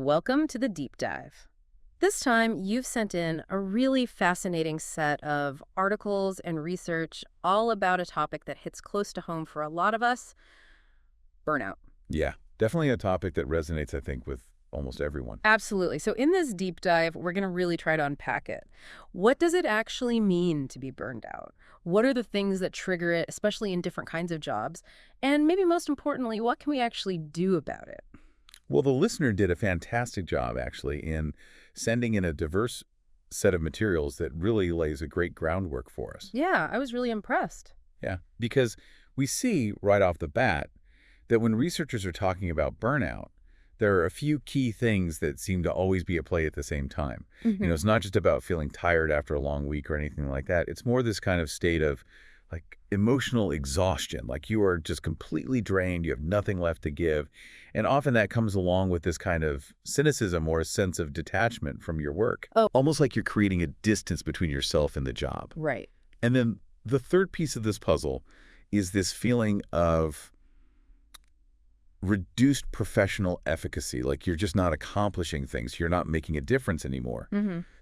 Welcome to the deep dive. This time, you've sent in a really fascinating set of articles and research all about a topic that hits close to home for a lot of us: burnout. Yeah, definitely a topic that resonates, I think, with almost everyone. Absolutely. So, in this deep dive, we're going to really try to unpack it. What does it actually mean to be burned out? What are the things that trigger it, especially in different kinds of jobs? And maybe most importantly, what can we actually do about it? Well, the listener did a fantastic job, actually, in sending in a diverse set of materials that really lays a great groundwork for us. Yeah, I was really impressed. Yeah, because we see right off the bat that when researchers are talking about burnout, there are a few key things that seem to always be at play at the same time. It's not just about feeling tired after a long week or anything like that. It's more this kind of state of like emotional exhaustion, like you are just completely drained, you have nothing left to give. And often that comes along with this kind of cynicism or a sense of detachment from your work. Oh, Almost like you're creating a distance between yourself and the job. right. And then the third piece of this puzzle is this feeling of reduced professional efficacy, like you're just not accomplishing things, you're not making a difference anymore.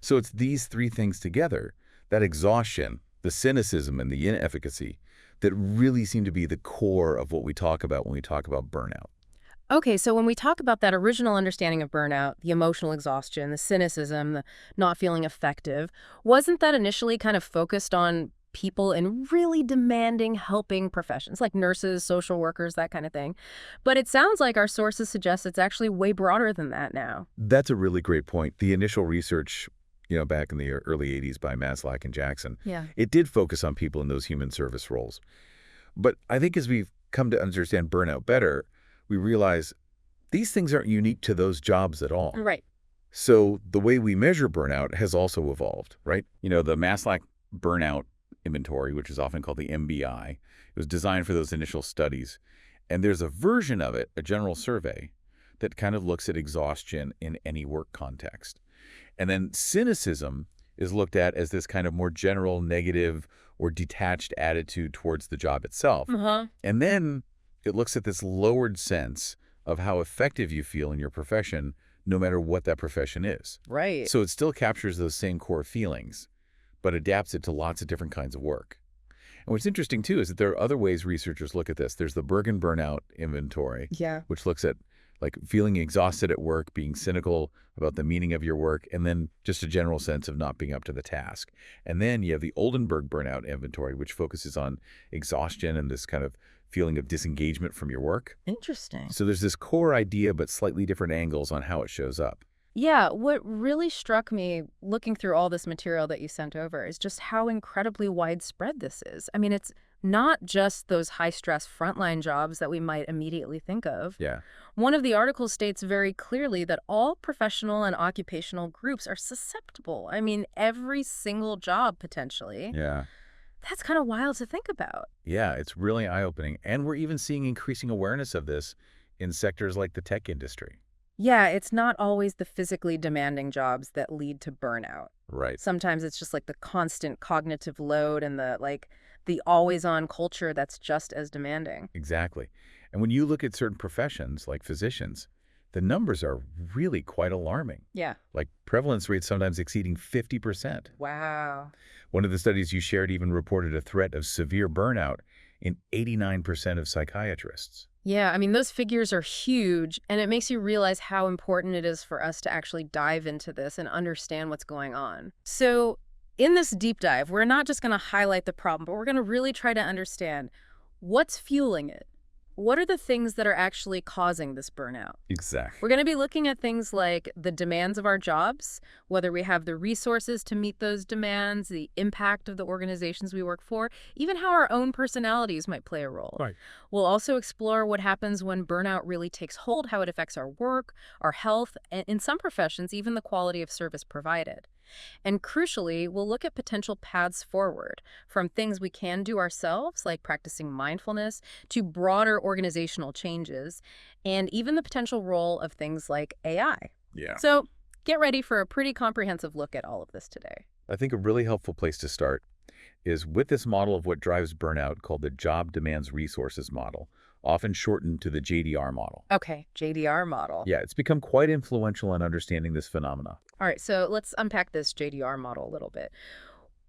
So it's these three things together, that exhaustion, the cynicism, and the inefficacy, that really seem to be the core of what we talk about when we talk about burnout. Okay, so when we talk about that original understanding of burnout, the emotional exhaustion, the cynicism, the not feeling effective, wasn't that initially kind of focused on people in really demanding, helping professions like nurses, social workers, that kind of thing? But it sounds like our sources suggest it's actually way broader than that now. That's a really great point. The initial research, back in the early 80s by Maslach and Jackson, Yeah. it did focus on people in those human service roles. But I think as we've come to understand burnout better, we realize these things aren't unique to those jobs at all. Right. So the way we measure burnout has also evolved, right? The Maslach burnout inventory, which is often called the MBI, it was designed for those initial studies. And there's a version of it, a general survey, that kind of looks at exhaustion in any work context. And then cynicism is looked at as this kind of more general negative or detached attitude towards the job itself. And then it looks at this lowered sense of how effective you feel in your profession, no matter what that profession is. Right. So it still captures those same core feelings, but adapts it to lots of different kinds of work. And what's interesting, too, is that there are other ways researchers look at this. There's the Bergen Burnout Inventory, Yeah. which looks at like feeling exhausted at work, being cynical about the meaning of your work, and then just a general sense of not being up to the task. And then you have the Oldenburg Burnout Inventory, which focuses on exhaustion and this kind of feeling of disengagement from your work. Interesting. So there's this core idea, but slightly different angles on how it shows up. Yeah, what really struck me looking through all this material that you sent over is just how incredibly widespread this is. I mean, it's not just those high-stress frontline jobs that we might immediately think of. Yeah. One of the articles states very clearly that all professional and occupational groups are susceptible. I mean, every single job potentially. Yeah. That's kind of wild to think about. Yeah, it's really eye-opening. And we're even seeing increasing awareness of this in sectors like the tech industry. Yeah, it's not always the physically demanding jobs that lead to burnout. Right. Sometimes it's just like the constant cognitive load and the always-on culture that's just as demanding. Exactly. And when you look at certain professions like physicians, the numbers are really quite alarming. Yeah. Like prevalence rates sometimes exceeding 50%. Wow. One of the studies you shared even reported a threat of severe burnout in 89% of psychiatrists. Yeah, I mean, those figures are huge, and it makes you realize how important it is for us to actually dive into this and understand what's going on. So in this deep dive, we're not just going to highlight the problem, but we're going to really try to understand what's fueling it. What are the things that are actually causing this burnout? Exactly. We're going to be looking at things like the demands of our jobs, whether we have the resources to meet those demands, the impact of the organizations we work for, even how our own personalities might play a role. Right. We'll also explore what happens when burnout really takes hold, how it affects our work, our health, and in some professions, even the quality of service provided. And crucially, we'll look at potential paths forward, from things we can do ourselves, like practicing mindfulness, to broader organizational changes, and even the potential role of things like AI. Yeah. So get ready for a pretty comprehensive look at all of this today. I think a really helpful place to start is with this model of what drives burnout called the Job Demands Resources model, often shortened to the JDR model. Okay, JDR model. Yeah, it's become quite influential in understanding this phenomena. All right, so let's unpack this JDR model a little bit.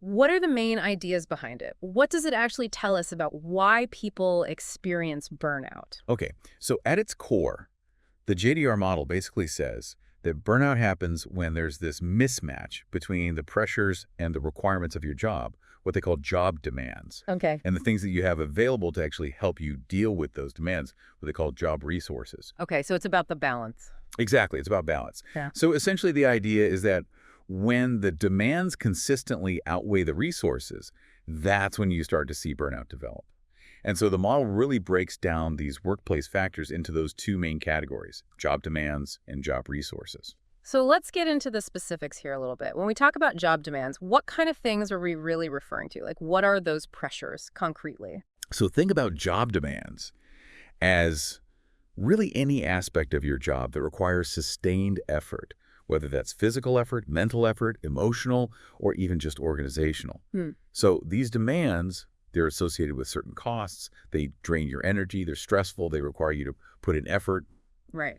What are the main ideas behind it? What does it actually tell us about why people experience burnout? Okay, so at its core, the JDR model basically says that burnout happens when there's this mismatch between the pressures and the requirements of your job, what they call job demands, Okay. and the things that you have available to actually help you deal with those demands, what they call job resources. Okay, so it's about the balance. Exactly, it's about balance. Yeah. So essentially the idea is that when the demands consistently outweigh the resources, that's when you start to see burnout develop. And so the model really breaks down these workplace factors into those two main categories, job demands and job resources. So let's get into the specifics here a little bit. When we talk about job demands, what kind of things are we really referring to? Like, what are those pressures concretely? So think about job demands as really any aspect of your job that requires sustained effort, whether that's physical effort, mental effort, emotional, or even just organizational. Hmm. So these demands, they're associated with certain costs. They drain your energy. They're stressful. They require you to put in effort. Right.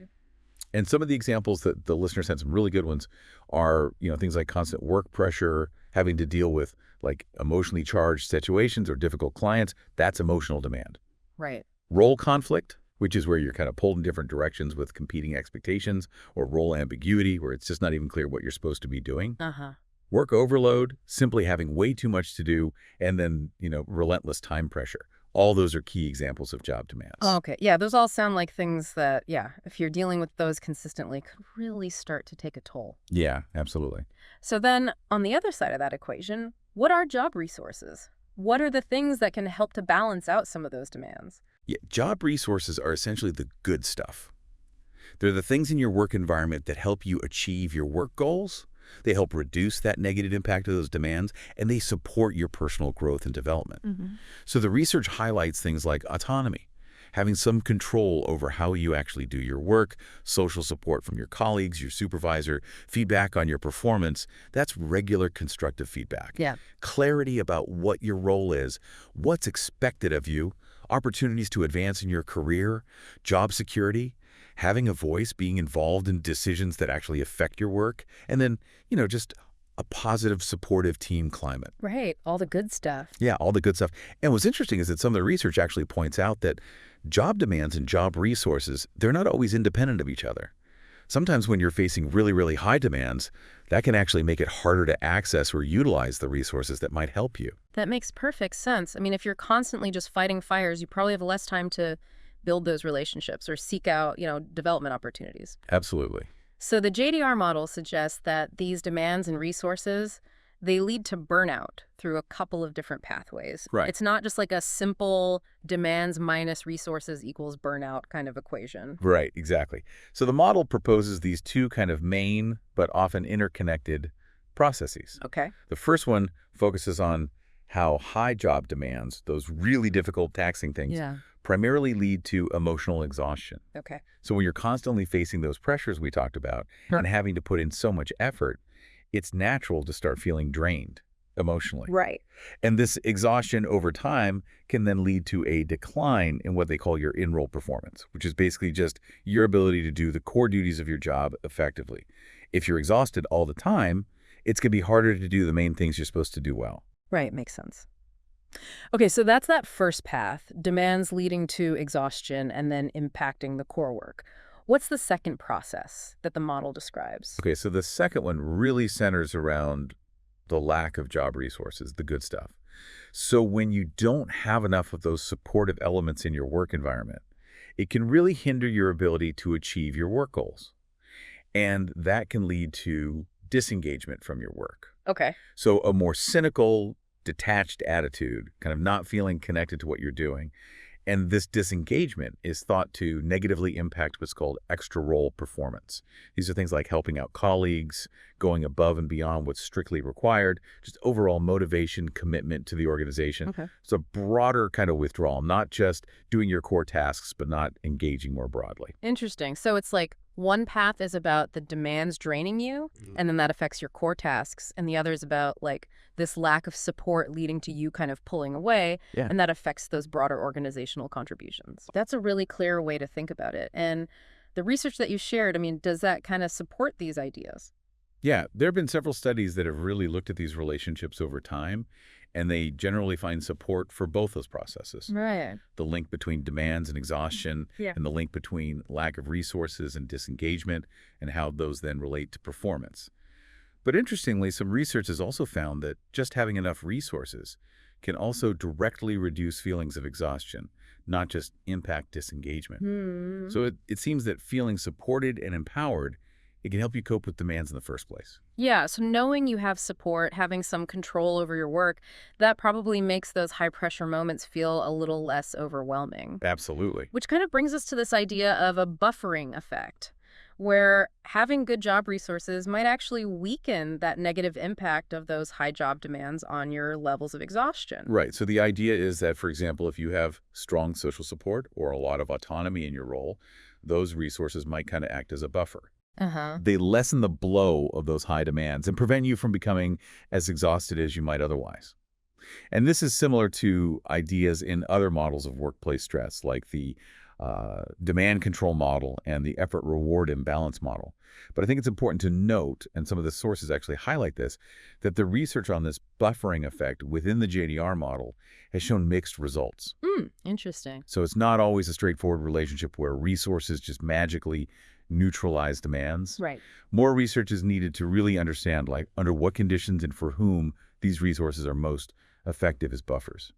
And some of the examples that the listener sent, some really good ones, are things like constant work pressure, having to deal with like emotionally charged situations or difficult clients. That's emotional demand. Right. Role conflict, which is where you're kind of pulled in different directions with competing expectations, or role ambiguity, where it's just not even clear what you're supposed to be doing. Uh-huh. Work overload, simply having way too much to do, and then, relentless time pressure. All those are key examples of job demands. Oh, okay. Yeah, those all sound like things that, yeah, if you're dealing with those consistently, could really start to take a toll. Yeah, absolutely. So then, on the other side of that equation, what are job resources? What are the things that can help to balance out some of those demands? Yeah, job resources are essentially the good stuff. They're the things in your work environment that help you achieve your work goals. They help reduce that negative impact of those demands, and they support your personal growth and development. So the research highlights things like autonomy, having some control over how you actually do your work, social support from your colleagues, your supervisor, feedback on your performance. That's regular constructive feedback. Yeah. Clarity about what your role is, what's expected of you, opportunities to advance in your career, job security, having a voice, being involved in decisions that actually affect your work, and then, just a positive, supportive team climate. Right. All the good stuff. Yeah, all the good stuff. And what's interesting is that some of the research actually points out that job demands and job resources, they're not always independent of each other. Sometimes when you're facing really, really high demands, that can actually make it harder to access or utilize the resources that might help you. That makes perfect sense. I mean, if you're constantly just fighting fires, you probably have less time to build those relationships or seek out, development opportunities. Absolutely. So the JDR model suggests that these demands and resources, they lead to burnout through a couple of different pathways. Right. It's not just like a simple demands minus resources equals burnout kind of equation. Right, exactly. So the model proposes these two kind of main but often interconnected processes. Okay. The first one focuses on how high job demands, those really difficult taxing things, Yeah. primarily lead to emotional exhaustion. Okay. So when you're constantly facing those pressures we talked about and having to put in so much effort, it's natural to start feeling drained emotionally. Right. And this exhaustion over time can then lead to a decline in what they call your in-role performance, which is basically just your ability to do the core duties of your job effectively. If you're exhausted all the time, it's going to be harder to do the main things you're supposed to do well. Right. Makes sense. Okay, so that's that first path, demands leading to exhaustion and then impacting the core work. What's the second process that the model describes? Okay, so the second one really centers around the lack of job resources, the good stuff. So when you don't have enough of those supportive elements in your work environment, it can really hinder your ability to achieve your work goals. And that can lead to disengagement from your work. Okay. So a more cynical, detached attitude, kind of not feeling connected to what you're doing. And this disengagement is thought to negatively impact what's called extra role performance. These are things like helping out colleagues, going above and beyond what's strictly required, just overall motivation, commitment to the organization. Okay. It's a broader kind of withdrawal, not just doing your core tasks, but not engaging more broadly. Interesting. So it's like One path is about the demands draining you, and then that affects your core tasks. And the other is about like this lack of support leading to you kind of pulling away, Yeah. and that affects those broader organizational contributions. That's a really clear way to think about it. And the research that you shared, I mean, does that kind of support these ideas? Yeah, there have been several studies that have really looked at these relationships over time, and they generally find support for both those processes. Right. The link between demands and exhaustion, Yeah. and the link between lack of resources and disengagement, and how those then relate to performance. But interestingly, some research has also found that just having enough resources can also directly reduce feelings of exhaustion, not just impact disengagement. Hmm. So it seems that feeling supported and empowered, it can help you cope with demands in the first place. Yeah, so knowing you have support, having some control over your work, that probably makes those high pressure moments feel a little less overwhelming. Absolutely. Which kind of brings us to this idea of a buffering effect, where having good job resources might actually weaken that negative impact of those high job demands on your levels of exhaustion. Right. So the idea is that, for example, if you have strong social support or a lot of autonomy in your role, those resources might kind of act as a buffer. Uh-huh. They lessen the blow of those high demands and prevent you from becoming as exhausted as you might otherwise. And this is similar to ideas in other models of workplace stress, like the demand control model and the effort-reward imbalance model. But I think it's important to note, and some of the sources actually highlight this, that the research on this buffering effect within the JDR model has shown mixed results. Interesting. So it's not always a straightforward relationship where resources just magically neutralize demands. Right. More research is needed to really understand, like, under what conditions and for whom these resources are most effective as buffers.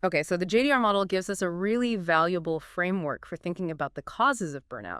Okay, so the JDR model gives us a really valuable framework for thinking about the causes of burnout.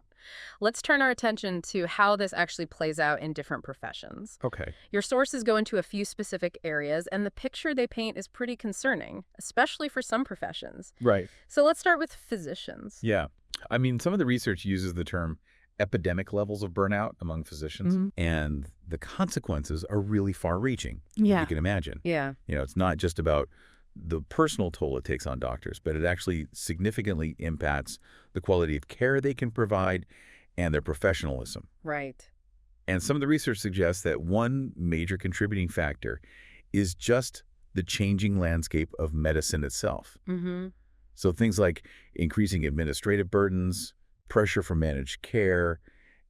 Let's turn our attention to how this actually plays out in different professions. Okay. Your sources go into a few specific areas, and the picture they paint is pretty concerning, especially for some professions. Right. So let's start with physicians. Yeah. I mean, some of the research uses the term epidemic levels of burnout among physicians, and the consequences are really far-reaching, Yeah. you can imagine. Yeah. It's not just about the personal toll it takes on doctors, but it actually significantly impacts the quality of care they can provide and their professionalism. Right. And some of the research suggests that one major contributing factor is just the changing landscape of medicine itself. Mm-hmm. So things like increasing administrative burdens, pressure from managed care,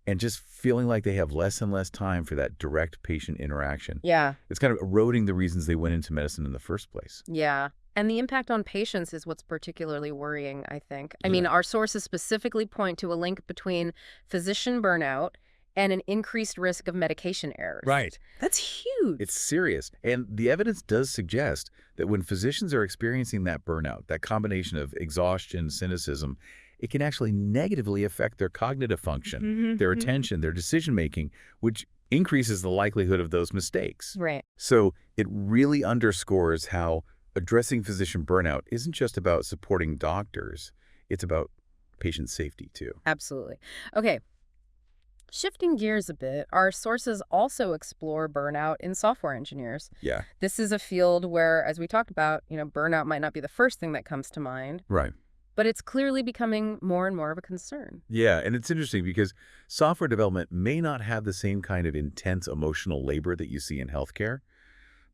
and just feeling like they have less and less time for that direct patient interaction. Yeah. It's kind of eroding the reasons they went into medicine in the first place. Yeah. And the impact on patients is what's particularly worrying, I think. I mean, our sources specifically point to a link between physician burnout and an increased risk of medication errors. Right. That's huge. It's serious. And the evidence does suggest that when physicians are experiencing that burnout, that combination of exhaustion, cynicism, it can actually negatively affect their cognitive function, their attention, their decision-making, which increases the likelihood of those mistakes. Right. So it really underscores how addressing physician burnout isn't just about supporting doctors, it's about patient safety too. Absolutely. Okay. Shifting gears a bit, our sources also explore burnout in software engineers. Yeah. This is a field where, as we talked about, burnout might not be the first thing that comes to mind, Right. but it's clearly becoming more and more of a concern. Yeah, and it's interesting because software development may not have the same kind of intense emotional labor that you see in healthcare,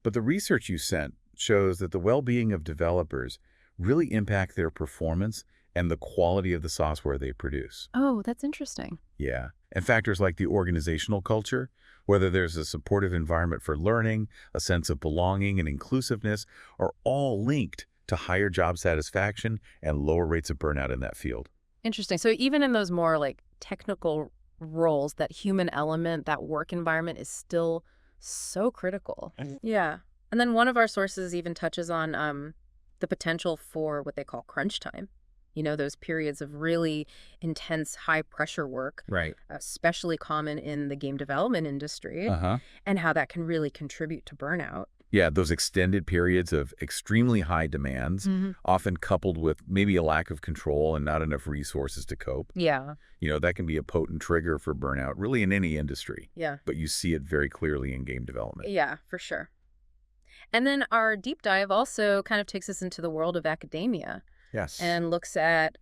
but the research you sent shows that the well-being of developers really impact their performance and the quality of the software they produce. Oh, that's interesting. Yeah, and factors like the organizational culture, whether there's a supportive environment for learning, a sense of belonging and inclusiveness, are all linked to higher job satisfaction and lower rates of burnout in that field. Interesting. So even in those more like technical roles, that human element, that work environment is still so critical. Yeah. And then one of our sources even touches on the potential for what they call crunch time. Those periods of really intense, high-pressure work, Right. especially common in the game development industry, Uh-huh. and how that can really contribute to burnout. Yeah, those extended periods of extremely high demands, often coupled with maybe a lack of control and not enough resources to cope. Yeah, That can be a potent trigger for burnout, really in any industry. yeah, But you see it very clearly in game development. yeah, for sure. And then our deep dive also kind of takes us into the world of academia. Yes. and looks at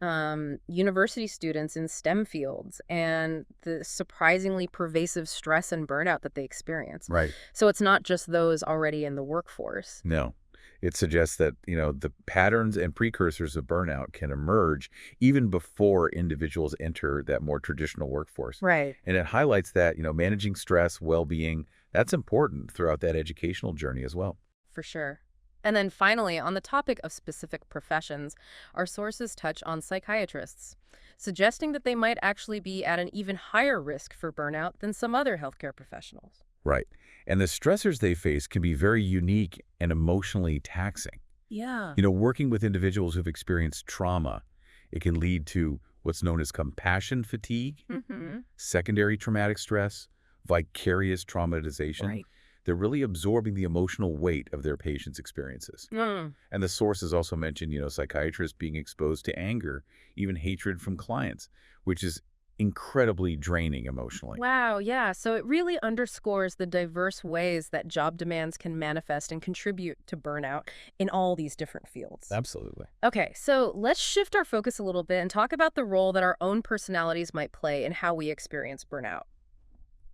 university students in STEM fields and the surprisingly pervasive stress and burnout that they experience. Right. So it's not just those already in the workforce. No. It suggests that, the patterns and precursors of burnout can emerge even before individuals enter that more traditional workforce. Right. And it highlights that, managing stress, well-being, that's important throughout that educational journey as well. For sure. And then finally, on the topic of specific professions, our sources touch on psychiatrists, suggesting that they might actually be at an even higher risk for burnout than some other healthcare professionals. Right. And the stressors they face can be very unique and emotionally taxing. Yeah. Working with individuals who've experienced trauma, it can lead to what's known as compassion fatigue, Mm-hmm. secondary traumatic stress, vicarious traumatization. Right. They're really absorbing the emotional weight of their patients' experiences. Mm. And the sources also mention, psychiatrists being exposed to anger, even hatred from clients, which is incredibly draining emotionally. Wow, yeah. So it really underscores the diverse ways that job demands can manifest and contribute to burnout in all these different fields. Absolutely. Okay, so let's shift our focus a little bit and talk about the role that our own personalities might play in how we experience burnout.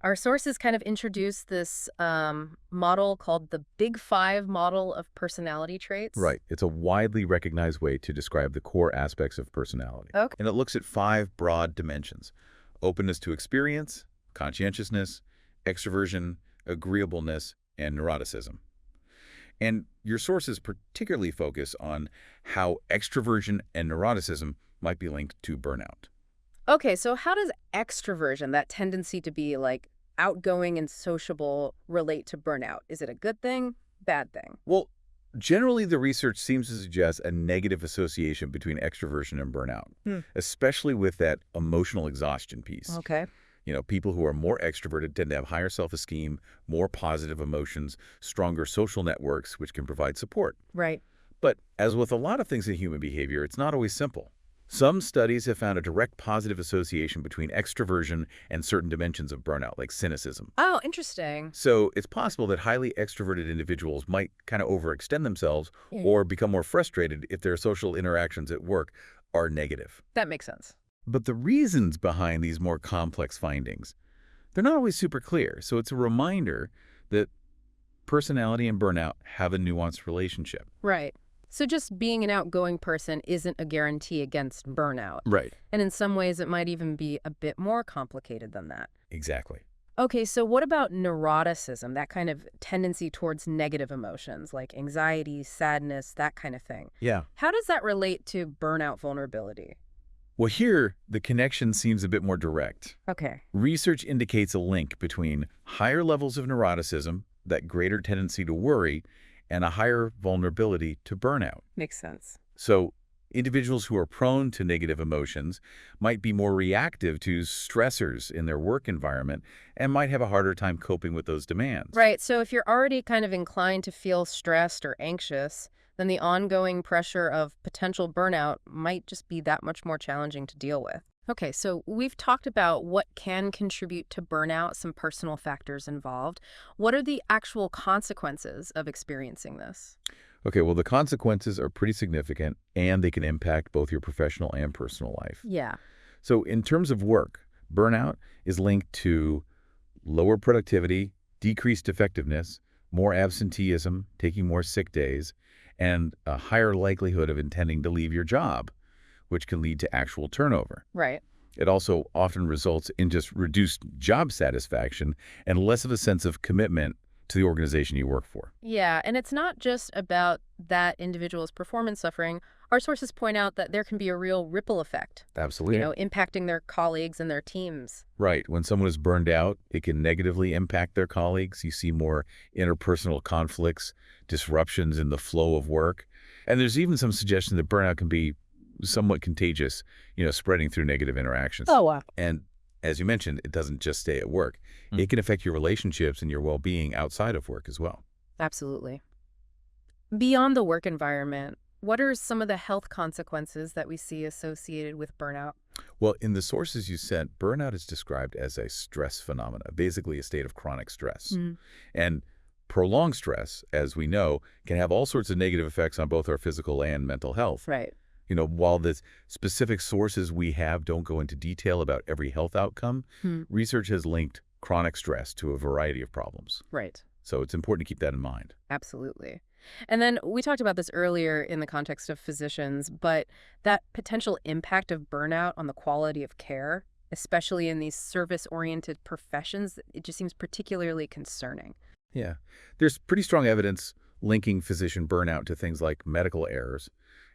Our sources kind of introduce this model called the Big Five model of personality traits. Right. It's a widely recognized way to describe the core aspects of personality. Okay. And it looks at 5 broad dimensions: openness to experience, conscientiousness, extroversion, agreeableness, and neuroticism. And your sources particularly focus on how extroversion and neuroticism might be linked to burnout. Okay, so how does extroversion, that tendency to be like outgoing and sociable, relate to burnout? Is it a good thing, bad thing? Well, generally, the research seems to suggest a negative association between extroversion and burnout, Hmm. especially with that emotional exhaustion piece. Okay. People who are more extroverted tend to have higher self-esteem, more positive emotions, stronger social networks, which can provide support. Right. But as with a lot of things in human behavior, it's not always simple. Some studies have found a direct positive association between extroversion and certain dimensions of burnout, like cynicism. Oh, interesting. So it's possible that highly extroverted individuals might kind of overextend themselves or become more frustrated if their social interactions at work are negative. That makes sense. But the reasons behind these more complex findings, they're not always super clear. So it's a reminder that personality and burnout have a nuanced relationship. Right. So just being an outgoing person isn't a guarantee against burnout. Right. And in some ways, it might even be a bit more complicated than that. Exactly. Okay, so what about neuroticism, that kind of tendency towards negative emotions like anxiety, sadness, that kind of thing? Yeah. How does that relate to burnout vulnerability? Well, here, the connection seems a bit more direct. Okay. Research indicates a link between higher levels of neuroticism, that greater tendency to worry, and a higher vulnerability to burnout. Makes sense. So individuals who are prone to negative emotions might be more reactive to stressors in their work environment and might have a harder time coping with those demands. Right, so if you're already kind of inclined to feel stressed or anxious, then the ongoing pressure of potential burnout might just be that much more challenging to deal with. Okay, so we've talked about what can contribute to burnout, some personal factors involved. What are the actual consequences of experiencing this? Okay, well, the consequences are pretty significant, and they can impact both your professional and personal life. Yeah. So in terms of work, burnout is linked to lower productivity, decreased effectiveness, more absenteeism, taking more sick days, and a higher likelihood of intending to leave your job, which can lead to actual turnover. Right. It also often results in just reduced job satisfaction and less of a sense of commitment to the organization you work for. Yeah, and it's not just about that individual's performance suffering. Our sources point out that there can be a real ripple effect, Absolutely. impacting their colleagues and their teams. Right. When someone is burned out, it can negatively impact their colleagues. You see more interpersonal conflicts, disruptions in the flow of work. And there's even some suggestion that burnout can be somewhat contagious, spreading through negative interactions. Oh, wow. And as you mentioned, it doesn't just stay at work. It can affect your relationships and your well-being outside of work as well. Absolutely. Beyond the work environment, what are some of the health consequences that we see associated with burnout? Well, in the sources you sent, burnout is described as a stress phenomena, basically a state of chronic stress. And prolonged stress, as we know, can have all sorts of negative effects on both our physical and mental health. Right. While the specific sources we have don't go into detail about every health outcome, Hmm. research has linked chronic stress to a variety of problems. Right. So it's important to keep that in mind. Absolutely. And then we talked about this earlier in the context of physicians, but that potential impact of burnout on the quality of care, especially in these service-oriented professions, it just seems particularly concerning. Yeah. There's pretty strong evidence linking physician burnout to things like medical errors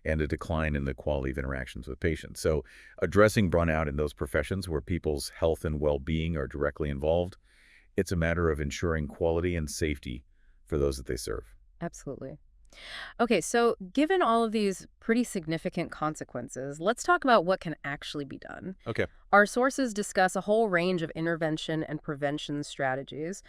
and a decline in the quality of interactions with patients. So addressing burnout in those professions where people's health and well-being are directly involved, it's a matter of ensuring quality and safety for those that they serve. Absolutely. Okay, so given all of these pretty significant consequences, let's talk about what can actually be done. Okay. Our sources discuss a whole range of intervention and prevention strategies.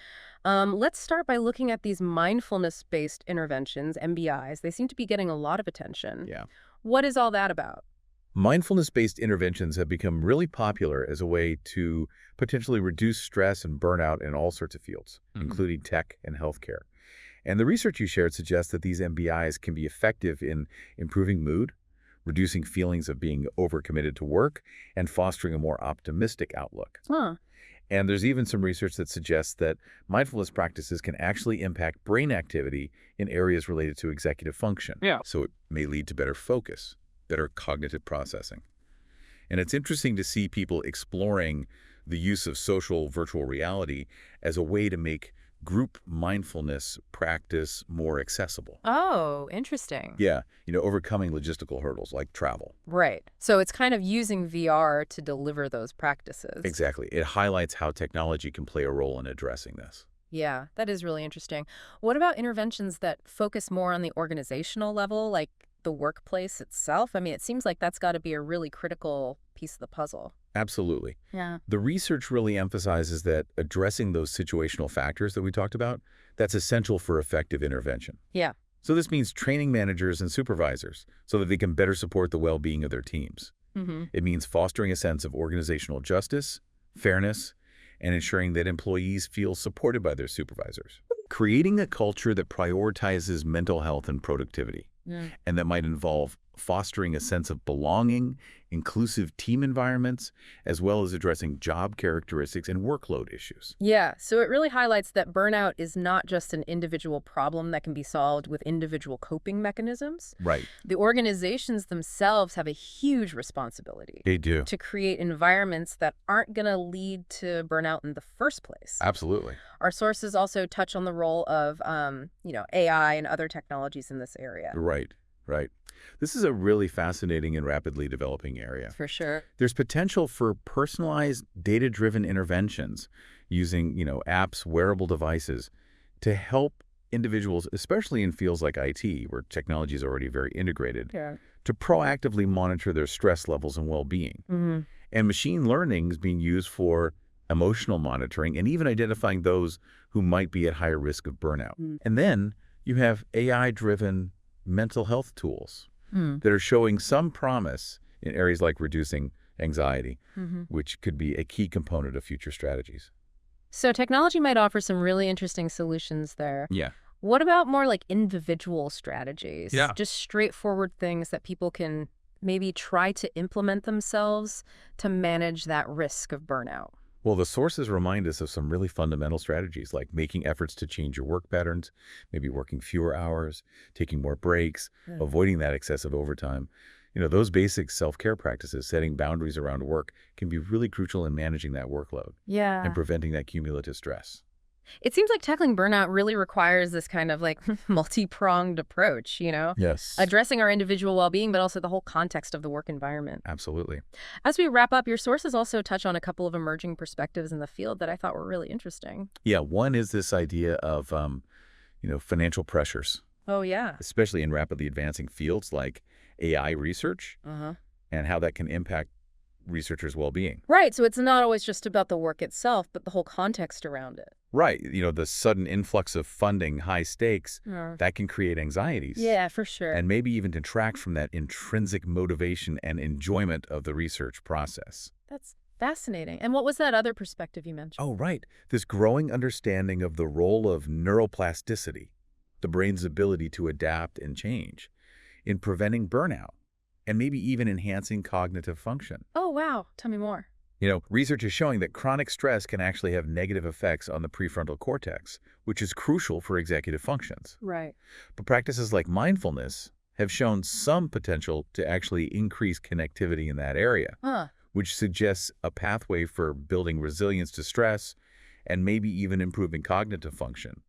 Let's start by looking at these mindfulness-based interventions, MBIs. They seem to be getting a lot of attention. Yeah. What is all that about? Mindfulness-based interventions have become really popular as a way to potentially reduce stress and burnout in all sorts of fields, including tech and healthcare. And the research you shared suggests that these MBIs can be effective in improving mood, reducing feelings of being overcommitted to work, and fostering a more optimistic outlook. Huh. And there's even some research that suggests that mindfulness practices can actually impact brain activity in areas related to executive function. Yeah. So it may lead to better focus, better cognitive processing. And it's interesting to see people exploring the use of social virtual reality as a way to make group mindfulness practice more accessible. Oh, interesting. Yeah, overcoming logistical hurdles like travel. Right. So it's kind of using VR to deliver those practices. Exactly. It highlights how technology can play a role in addressing this. Yeah, that is really interesting. What about interventions that focus more on the organizational level, like the workplace itself? I mean, it seems like that's got to be a really critical piece of the puzzle. Absolutely. Yeah. The research really emphasizes that addressing those situational factors that we talked about, that's essential for effective intervention. Yeah. So this means training managers and supervisors so that they can better support the well-being of their teams. Mm-hmm. It means fostering a sense of organizational justice, fairness, and ensuring that employees feel supported by their supervisors. Creating a culture that prioritizes mental health and productivity, and that might involve fostering a sense of belonging, inclusive team environments, as well as addressing job characteristics and workload issues. Yeah, so it really highlights that burnout is not just an individual problem that can be solved with individual coping mechanisms. Right. The organizations themselves have a huge responsibility They do. to create environments that aren't going to lead to burnout in the first place. Absolutely. Our sources also touch on the role of, AI and other technologies in this area. Right. Right. This is a really fascinating and rapidly developing area. For sure. There's potential for personalized, data-driven interventions using, apps, wearable devices to help individuals, especially in fields like IT, where technology is already very integrated, Yeah. to proactively monitor their stress levels and well-being. Mm-hmm. And machine learning is being used for emotional monitoring and even identifying those who might be at higher risk of burnout. And then you have AI-driven mental health tools that are showing some promise in areas like reducing anxiety, which could be a key component of future strategies. So technology might offer some really interesting solutions there. Yeah. What about more like individual strategies? Yeah. Just straightforward things that people can maybe try to implement themselves to manage that risk of burnout. Well, the sources remind us of some really fundamental strategies like making efforts to change your work patterns, maybe working fewer hours, taking more breaks, avoiding that excessive overtime. Those basic self-care practices, setting boundaries around work, can be really crucial in managing that workload Yeah. and preventing that cumulative stress. It seems like tackling burnout really requires this kind of like multi-pronged approach, Yes. addressing our individual well-being, but also the whole context of the work environment. Absolutely. As we wrap up, your sources also touch on a couple of emerging perspectives in the field that I thought were really interesting. Yeah, one is this idea of, financial pressures, Oh, yeah. especially in rapidly advancing fields like AI research Uh-huh. and how that can impact researchers' well-being. Right, so it's not always just about the work itself, but the whole context around it. Right. The sudden influx of funding, high stakes, that can create anxieties. Yeah, for sure. And maybe even detract from that intrinsic motivation and enjoyment of the research process. That's fascinating. And what was that other perspective you mentioned? Oh, right. This growing understanding of the role of neuroplasticity, the brain's ability to adapt and change, in preventing burnout. and maybe even enhancing cognitive function. Oh, wow. Tell me more. Research is showing that chronic stress can actually have negative effects on the prefrontal cortex, which is crucial for executive functions. Right. But practices like mindfulness have shown some potential to actually increase connectivity in that area, Huh. which suggests a pathway for building resilience to stress and maybe even improving cognitive function,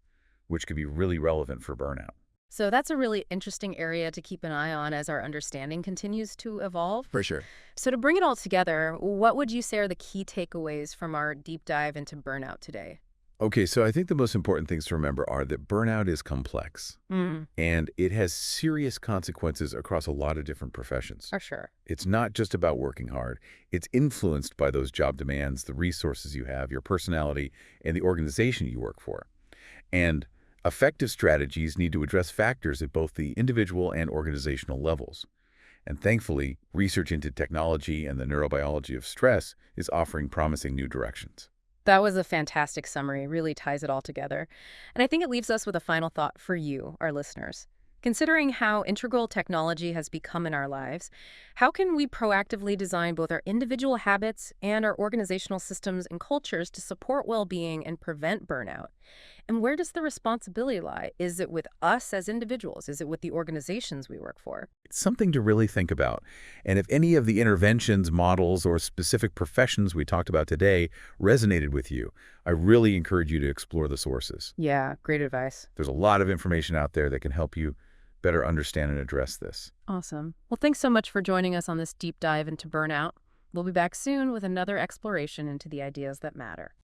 which could be really relevant for burnout. So that's a really interesting area to keep an eye on as our understanding continues to evolve. For sure. So to bring it all together, what would you say are the key takeaways from our deep dive into burnout today? Okay, so I think the most important things to remember are that burnout is complex Mm, and it has serious consequences across a lot of different professions. for sure. It's not just about working hard. It's influenced by those job demands, the resources you have, your personality, and the organization you work for. And effective strategies need to address factors at both the individual and organizational levels. And thankfully, research into technology and the neurobiology of stress is offering promising new directions. That was a fantastic summary, really ties it all together. And I think it leaves us with a final thought for you, our listeners. Considering how integral technology has become in our lives, how can we proactively design both our individual habits and our organizational systems and cultures to support well-being and prevent burnout? And where does the responsibility lie? Is it with us as individuals? Is it with the organizations we work for? It's something to really think about. And if any of the interventions, models, or specific professions we talked about today resonated with you, I really encourage you to explore the sources. Yeah, great advice. There's a lot of information out there that can help you better understand and address this. Awesome. Well, thanks so much for joining us on this deep dive into burnout. We'll be back soon with another exploration into the ideas that matter.